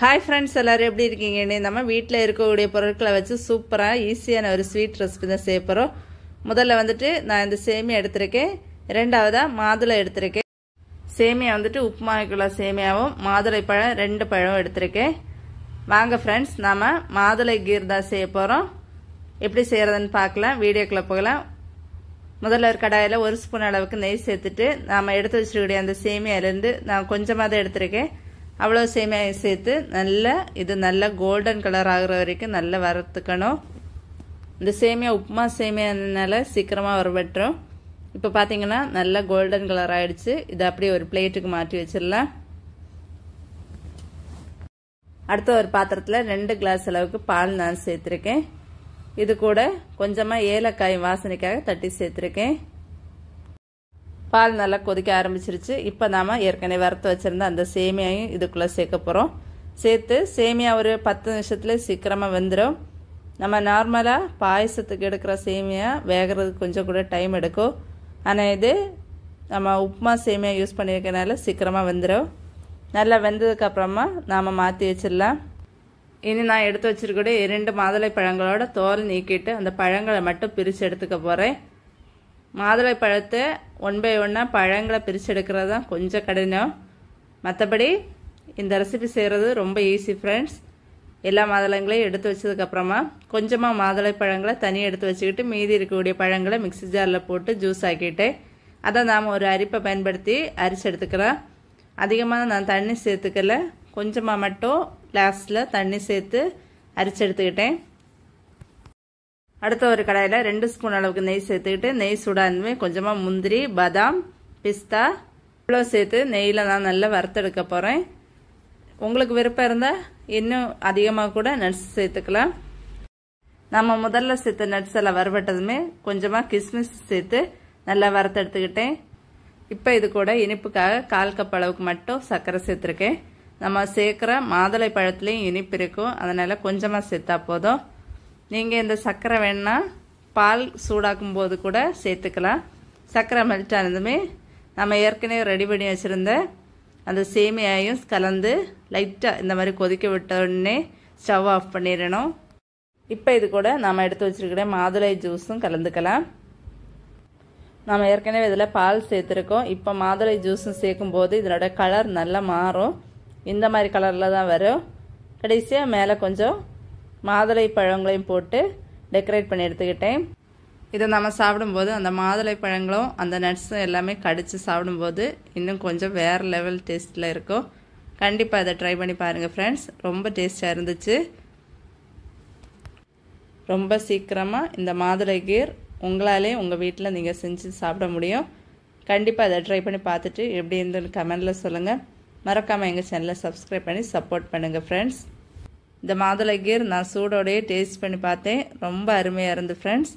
Hi friends, எல்லாரும் எப்படி இருக்கீங்க? நம்ம வீட்டில் இருக்கக்கூடிய பொருட்களை வச்சு சூப்பராக ஈஸியான ஒரு ஸ்வீட் ரெசிபி தான் செய்ய போகிறோம். முதல்ல வந்துட்டு நான் இந்த சேமியா எடுத்திருக்கேன். ரெண்டாவதாக மாதுளை எடுத்திருக்கேன். சேமியா வந்துட்டு உப்புமாவுக்குள்ள சேமியாவும் மாதுளை பழம் 2 பழம் எடுத்திருக்கேன். வாங்க ஃப்ரெண்ட்ஸ், நாம் மாதுளை கீர் தான் செய்ய போகிறோம். எப்படி செய்கிறதுன்னு பார்க்கலாம். வீடியோக்குள்ளே போகலாம். முதல்ல ஒரு கடாயில் 1 ஸ்பூன் அளவுக்கு நெய் சேர்த்துட்டு நாம் எடுத்து வச்சுருக்கூடிய அந்த சேமியாலேருந்து நான் கொஞ்சமாக தான் எடுத்திருக்கேன். அவ்வளோ சேமியாவை சேர்த்து நல்லா கோல்டன் கலர் ஆகிற வரைக்கும் நல்லா வறுத்துக்கணும். இந்த சேமியா உப்புமா சேமியானால சீக்கிரமாக வறுபட்டுரும். இப்போ பார்த்தீங்கன்னா நல்லா கோல்டன் கலர் ஆகிடுச்சு. இதை அப்படியே ஒரு பிளேட்டுக்கு மாற்றி வச்சிடலாம். அடுத்த ஒரு பாத்திரத்தில் 2 கிளாஸ் அளவுக்கு பால் நான் சேர்த்துருக்கேன். இது கூட கொஞ்சமாக ஏலக்காய் வாசனைக்காக தட்டி சேர்த்துருக்கேன். பால் நல்லா கொதிக்க ஆரம்பிச்சிருச்சு. இப்போ நாம் ஏற்கனவே வறுத்து வச்சுருந்த அந்த சேமியாவையும் இதுக்குள்ளே சேர்க்க போகிறோம். சேர்த்து சேமியா ஒரு 10 நிமிஷத்தில் சீக்கிரமாக வெந்துடும். நம்ம நார்மலாக பாயசத்துக்கு எடுக்கிற சேமியா வேகிறதுக்கு கொஞ்சம் கூட டைம் எடுக்கும். ஆனால் இது நம்ம உப்புமா சேமியா யூஸ் பண்ணியிருக்கனால சீக்கிரமாக வெந்துடும். நல்லா வெந்ததுக்கப்புறமா நாம் மாற்றி வச்சிடலாம். இனி நான் எடுத்து வச்சிருக்கக்கூடிய 2 மாதுளை பழங்களோட தோல் நீக்கிட்டு அந்த பழங்களை மட்டும் பிரித்து எடுத்துக்க போகிறேன். மாதுளை பழத்தை 1 by 1 பழங்களை பிரித்து எடுக்கிறது தான் கொஞ்சம் கடினம். மற்றபடி இந்த ரெசிபி செய்கிறது ரொம்ப ஈஸி ஃப்ரெண்ட்ஸ். எல்லா மாதுளைங்களையும் எடுத்து வச்சதுக்கப்புறமா கொஞ்சமாக மாதுளை பழங்களை தனியாக எடுத்து வச்சுக்கிட்டு மீதி இருக்கக்கூடிய பழங்களை மிக்ஸி ஜாரில் போட்டு ஜூஸ் ஆக்கிட்டு அதை நாம் ஒரு அரிப்பை பயன்படுத்தி அரிச்சு எடுத்துக்கலாம். அதிகமாக நான் தண்ணி சேர்த்துக்கல, கொஞ்சமாக மட்டும் லாஸ்ட்டில் தண்ணி சேர்த்து அரிச்சு எடுத்துக்கிட்டேன். அடுத்த ஒரு கடாயில் 2 ஸ்பூன் அளவுக்கு நெய் சேர்த்துக்கிட்டு நெய் சூடானதுமே கொஞ்சமாக முந்திரி, பாதாம், பிஸ்தா இவ்வளோ சேர்த்து நெய்யில் நான் நல்லா வறுத்தெடுக்க போகிறேன். உங்களுக்கு விருப்பம் இருந்தால் இன்னும் அதிகமாக கூட நட்ஸ் சேர்த்துக்கலாம். நம்ம முதல்ல சேர்த்த நட்ஸ் எல்லாம் வறுபட்டதுமே கொஞ்சமாக கிஸ்மிஸ் சேர்த்து நல்லா வறுத்தெடுத்துக்கிட்டேன். இப்போ இது கூட இனிப்புக்காக 1/4 கப் அளவுக்கு மட்டும் சர்க்கரை சேர்த்துருக்கேன். நம்ம சேர்க்குற மாதுளை பழத்துலேயும் இனிப்பு இருக்கும், அதனால் கொஞ்சமாக சேர்த்தா போதும். நீங்கள் இந்த சர்க்கரை வேணுன்னா பால் சூடாக்கும் போது கூட சேர்த்துக்கலாம். சர்க்கரை மெல்ட் ஆனதுமே நம்ம ஏற்கனவே ரெடி பண்ணி வச்சுருந்த அந்த சேமியாயும் கலந்து லைட்டாக இந்த மாதிரி கொதிக்க விட்ட உடனே ஸ்டவ் ஆஃப் பண்ணிடணும். இப்போ இது கூட நம்ம எடுத்து வச்சுருக்கிற மாதுளை ஜூஸும் கலந்துக்கலாம். நம்ம ஏற்கனவே இதில் பால் சேர்த்துருக்கோம். இப்போ மாதுளை ஜூஸும் சேர்க்கும்போது இதனோட கலர் நல்லா மாறும். இந்த மாதிரி கலரில் தான் வரும். கடைசியாக மேலே கொஞ்சம் மாதுளை பழங்களையும் போட்டு டெக்கரேட் பண்ணி எடுத்துக்கிட்டேன். இதை நம்ம சாப்பிடும்போது அந்த மாதுளை பழங்களும் அந்த நட்ஸும் எல்லாமே கடித்து சாப்பிடும்போது இன்னும் கொஞ்சம் வேறு லெவல் டேஸ்ட்டில் இருக்கும். கண்டிப்பாக இதை ட்ரை பண்ணி பாருங்கள் ஃப்ரெண்ட்ஸ். ரொம்ப டேஸ்ட்டாக இருந்துச்சு. ரொம்ப சீக்கிரமாக இந்த மாதுளை கீர் உங்களாலே உங்கள் வீட்டில் நீங்கள் செஞ்சு சாப்பிட முடியும். கண்டிப்பாக இதை ட்ரை பண்ணி பார்த்துட்டு எப்படி இருந்துன்னு கமெண்டில் சொல்லுங்கள். மறக்காமல் எங்கள் சேனலை சப்ஸ்கிரைப் பண்ணி சப்போர்ட் பண்ணுங்கள் ஃப்ரெண்ட்ஸ். இந்த மாதுளை கீர் நான் சூடோடையே டேஸ்ட் பண்ணி பார்த்தேன். ரொம்ப அருமையாக இருந்து ஃப்ரெண்ட்ஸ்.